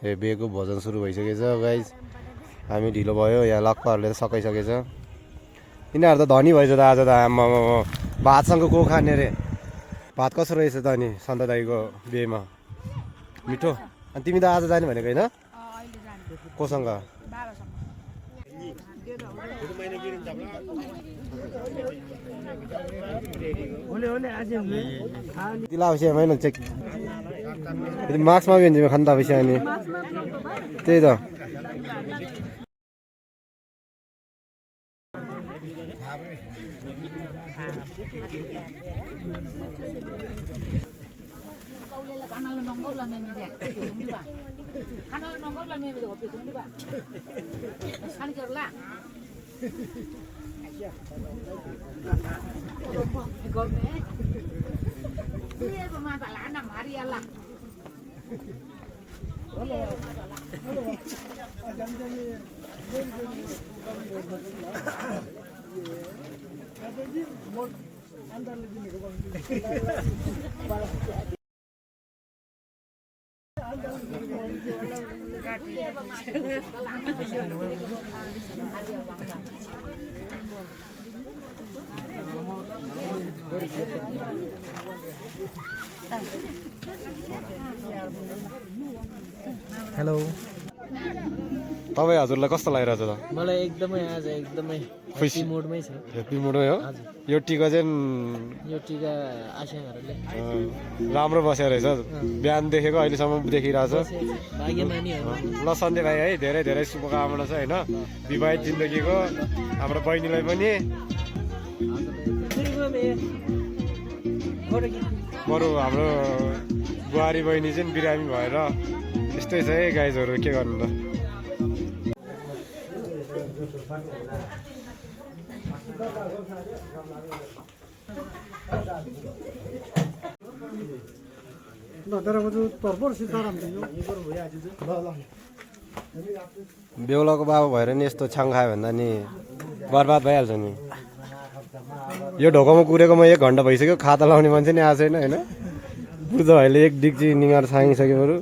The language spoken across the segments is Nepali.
बेको भोजन सुरु भइसकेछ गाइज। हामी ढिलो भयो, यहाँ लक्कहरूले त सकाइसकेछ। यिनीहरू त धनी भएछ त आज त। आम्मा भातसँग को खाने रे? भात कसो रहेछ त अनि सन्त दाईको बिहेमा? मिठो। अनि तिमी त आज जाने भनेको होइन? कोसँग? तिला आवश्यक होइन चेक मार्क्समा पनि खान त आवश्यक अनि त्यही त। हेलो, तपाईँ हजुरलाई कस्तो लागिरहेछ त? मलाई एकदमै आज एकदमै खुसी मोडमै छ। हेप्पी मुडमै हो। यो टिका चाहिँ यो टिका आशाहरूले राम्रो बसेको रहेछ। बिहान देखेको अहिलेसम्म देखिरहेछ। भाग्यमानी हो। ल सन्ध्या भाइ है, धेरै धेरै शुभकामना छ होइन विवाहित जिन्दगीको। हाम्रो बहिनीलाई पनि बरु हाम्रो बुहारी बहिनी चाहिँ बिरामी भएर यस्तै छ है गाइजहरू, के गर्नु त। बेहुलाको बाबा भएर नि यस्तो छाङ खायो भन्दा नि बर्बाद भइहाल्छ नि। यो ढोकामा कुरेको म 1 घन्टा भइसक्यो, खाता लाउने मान्छे नि आएको छैन होइन। बुढो भाइले 1 डिक्ची निगार छाङिसक्यो बरु।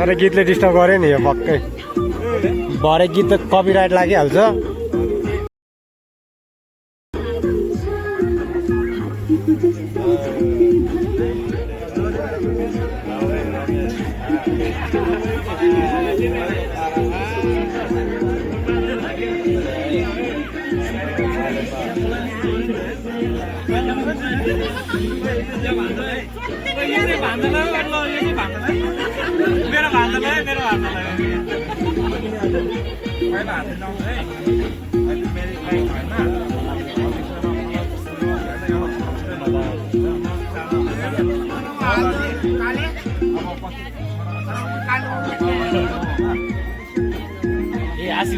तर गीतले डिस्टर्ब गऱ्यो नि यो पक्कै। भरे गीत त कपिराइट लागिहाल्छ।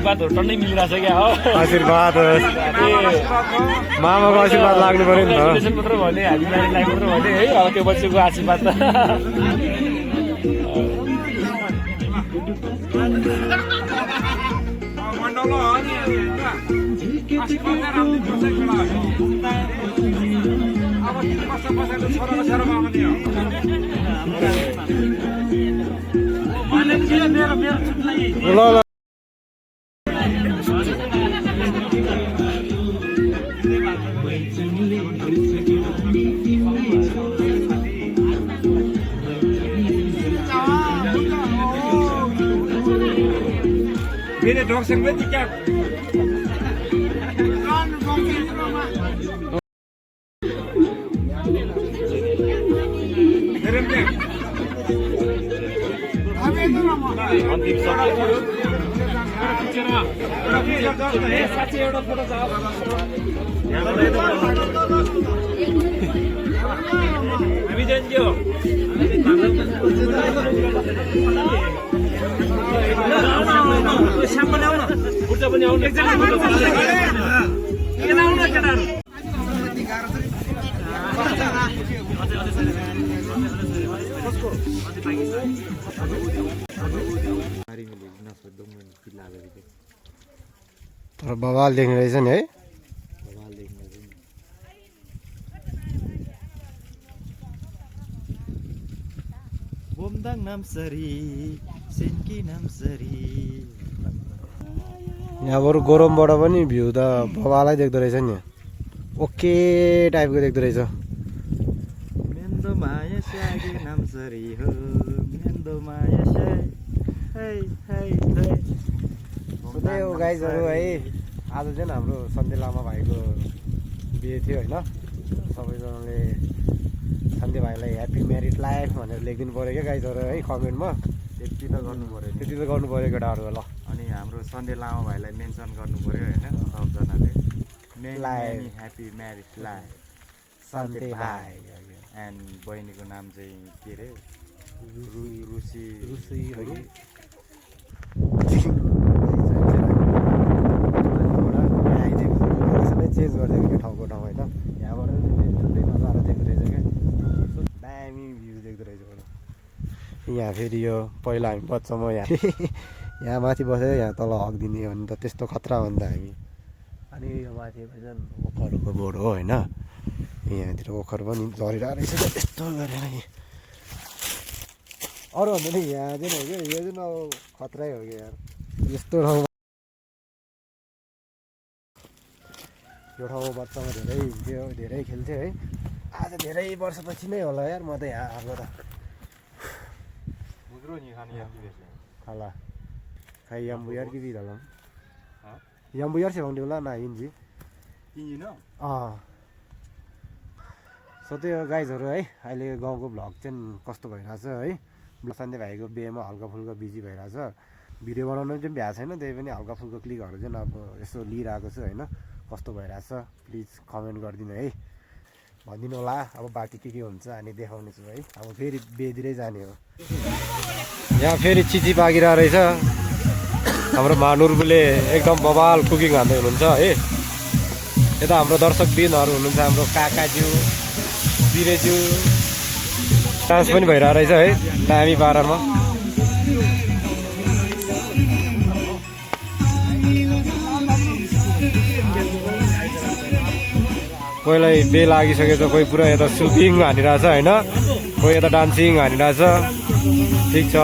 आशीर्वादहरू टन्नै मिलिरहेछ क्या हो आशीर्वाद मामाको आशीर्वाद लाग्नु पर्यो नि त Congratulations मात्र भने हामी म्यारिडलाई मात्र भने है अब त्यो बच्चीको आशीर्वाद त ल ल Bine, doar să înveți chiar. हामी जान्थ्यो तर बवाल देख्ने रहेछ नि है Bomdang namsari, senki namsari. यहाँ बरु गरमबाट पनि भ्यू त बवालै देख्दो रहेछ नि ओके टाइपको देख्दो रहेछ Mendo maya shagi namsari ho, mendo maya shagi. Hey, hey, hey. त्यही हो गाइजहरू है आज चाहिँ हाम्रो सन्डे लामा भाइको बिहे थियो होइन सबैजनाले सन्डे भाइलाई ह्याप्पी म्यारिड लाइफ भनेर लेखिदिनु पऱ्यो क्या गाइजहरू है कमेन्टमा त्यति त गर्नु पर्यो नि। त्यति त गर्नु पऱ्यो केटाहरू ल अनि हाम्रो सन्डे लामा भाइलाई मेन्सन गर्नु पर्यो होइन सबजनाले Life. Happy married life Sunday भाइ एन्ड बहिनीको नाम चाहिँ के अरे रुसी रुसी हो कि चेन्ज गरिदिएको क्या ठाउँको ठाउँ होइन यहाँबाट झुन्डै नजारा देख्दो रहेछ क्या दामी भ्यू देख्दो रहेछ यहाँ फेरि यो पहिला हामी बच्चामा यहाँ यहाँ माथि बसेर यहाँ तल हगिदिने भने त त्यस्तो खतरा हो नि त हामी अनि यो माथि चाहिँ ओखरको बोर्ड हो होइन यहाँतिर ओखर पनि झरिरहेको रहेछ क्या त्यस्तो गरेर अरू भन्दा नि यहाँ चाहिँ हो क्या यो चाहिँ अब खतरै हो क्या यार यस्तो ठाउँमा यो ठाउँमा बच्चामा धेरै हिँड्थ्यो धेरै खेल्थ्यो है आज धेरै वर्षपछि नै होला यार म त यहाँ आएको त खाला खै यम्बुयार कि बिदलम यम्बुयार से भन्दै होला न हिन्जी सो त्यो गाइजहरू है अहिले गाउँको भ्लग चाहिँ कस्तो भइरहेछ है सन्डे भाइको बिहेमा हल्का फुल्का बिजी भइरहेछ भिडियो बनाउनु चाहिँ भ्याएको छैन त्यही पनि हल्का फुल्का क्लिकहरू चाहिँ अब यसो लिइरहेको छु होइन कस्तो भइरहेछ प्लिज कमेन्ट गरिदिनु है भनिदिनु होला अब बाँकी के हुन्छ अनि देखाउने छु है अब फेरि बेदिरै जाने हो यहाँ फेरि चिची पाकिरहेको रहेछ हाम्रो महानुर्बुले एकदम बवाल कुकिङ हान्दै हुनुहुन्छ है यता हाम्रो दर्शकबिनहरू हुनुहुन्छ हाम्रो काकाज्यू बिरेज्यू डान्स पनि भइरहेको रहेछ है दामी पारामा कोहीलाई बे लागिसकेछ कोही पुरा यता सुपिङ हानिरहेछ होइन कोही यता डान्सिङ हानिरहेछ ठिक छ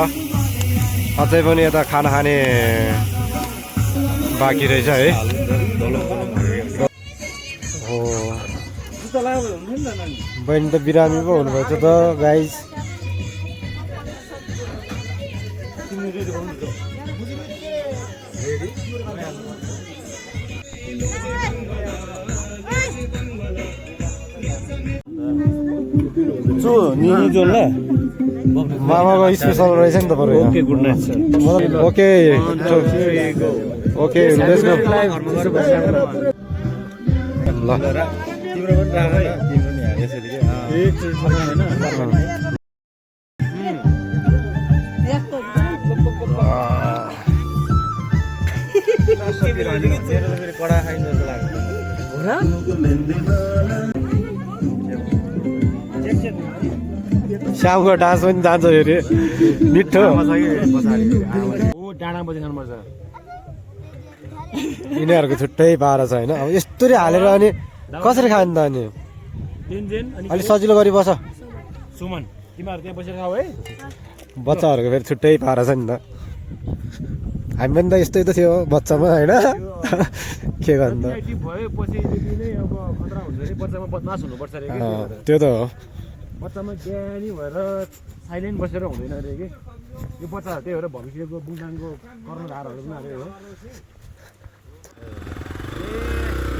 अझै पनि यता खाना खाने बाँकी रहेछ है हो बहिनी त बिरामी पो हुनुभएछ त गाइज मामाको स्पेसल रहेछ नि त बरु okay good night sir okay okay let's go ल तिम्रो पनि राख है तिम्रो नि यसरी के फेरि कडा खाइनु जस्तो लाग्छ श्यामको डान्स पनि जान्छ फेरि मिठो ऊ डाँडा बजी खानुपर्छ यिनीहरूको छुट्टै पारा छ होइन अब यस्तरी हालेर अनि कसरी खानु त अनि तिनदिन अनि अलिक सजिलो गरी बस सुमन तिमीहरू त्यहाँ बसेर खाऊ है बच्चाहरूको फेरि छुट्टै पारा छ नि त हामी पनि त यस्तै त थियो बच्चामा होइन के गर्नु त एक्टिभ भयो पछिदेखि नै अब खतरा हुन्छ अरे बच्चामा बदमास हुनुपर्छ अरे के त्यो त हो बच्चामा ज्ञानी भएर साइलेन्ट बसेर हुँदैन अरे कि यो बच्चाहरू त्यही भएर भविष्यको बुझानको कर्णधारहरू पनि अरे हो ल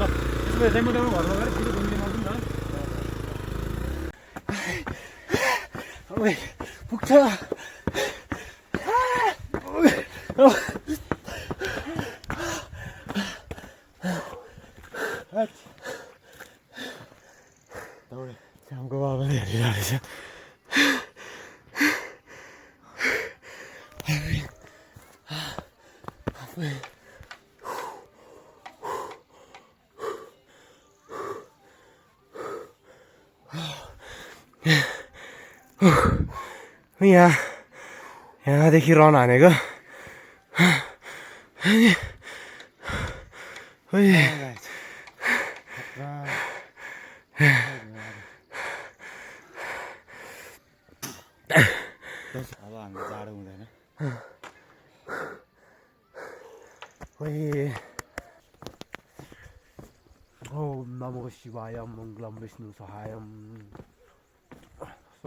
त्यसमा चाहिँ म घरमा गएर छिटो घुम्ने आउँछु नि त ओइ पुग्छ श्यामको बाबाले हेरिरहेको छ यहाँदेखि रन हानेको अब हाम्रो जाडो हुँदैन ओम नमो शिवाय मङ्गलम विष्णु सहायम So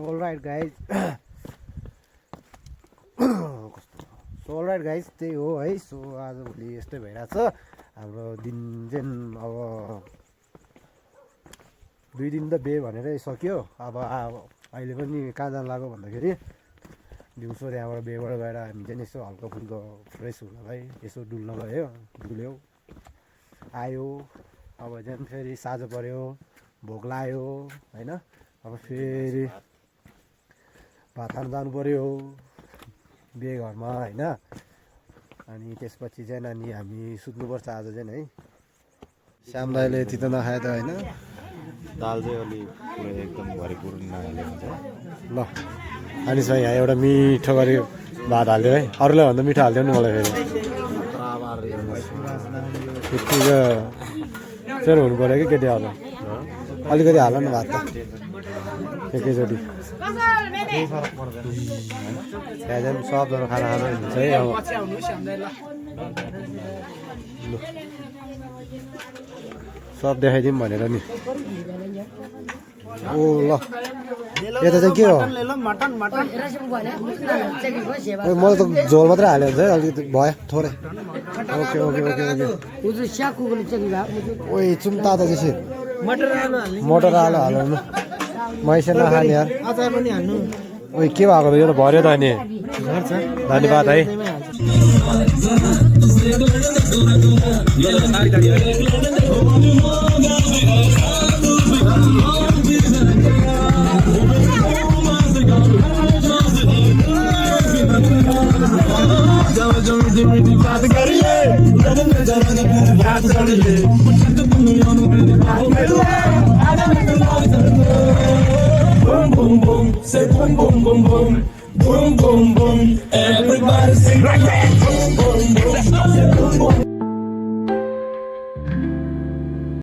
alright guys त्यही हो है सो आजभोलि यस्तै भइरहेछ हाम्रो दिन चाहिँ अब 2 दिन त बे भनेरै सक्यो अब अहिले पनि कहाँ जानु लाग्यो भन्दाखेरि दिउँसो त्यहाँबाट बेबाट गएर हामी चाहिँ यसो हल्का फुल्का फ्रेस हुनलाई यसो डुल्न गयो डुल्यो आयो अब चाहिँ फेरि साँझ पऱ्यो भोक लाग्यो होइन अब फेरि भात खान जानु पऱ्यो बिहे घरमा होइन अनि त्यसपछि चाहिँ अनि हामी सुत्नुपर्छ आज चाहिँ है श्याम दाइले यति त नखाए त होइन दाल चाहिँ अलिक पुरै एकदम भरिपुर नहाले हुन्छ ल अनि चाहिँ यहाँ एउटा मिठो गरी भात हाल्यो है अरूलाई भन्दा मिठो हालिदियो नि मलाई फेरि यतिको चाहिँ हुनु पऱ्यो कि केटी हाल अलिकति हाल न भात त एकैचोटि त्यहाँ चाहिँ सबजना खाना खानु हुन्छ है अब सब देखाइदिउँ भनेर नि ओ ल यता चाहिँ के हो मैले त झोल मात्रै हाल्यो हुन्छ है अलिकति भयो थोरै ओके ओके ओके ओके ओइ चुम तातो चाहिँ मटर आलु हाल्नु मैसे नखाने यार ओइ के भएको त यो त भर्यो त अनि धन्यवाद है Boom boom boom, say boom boom boom boom, boom boom boom. Everybody sing like that. Boom boom boom, say boom boom.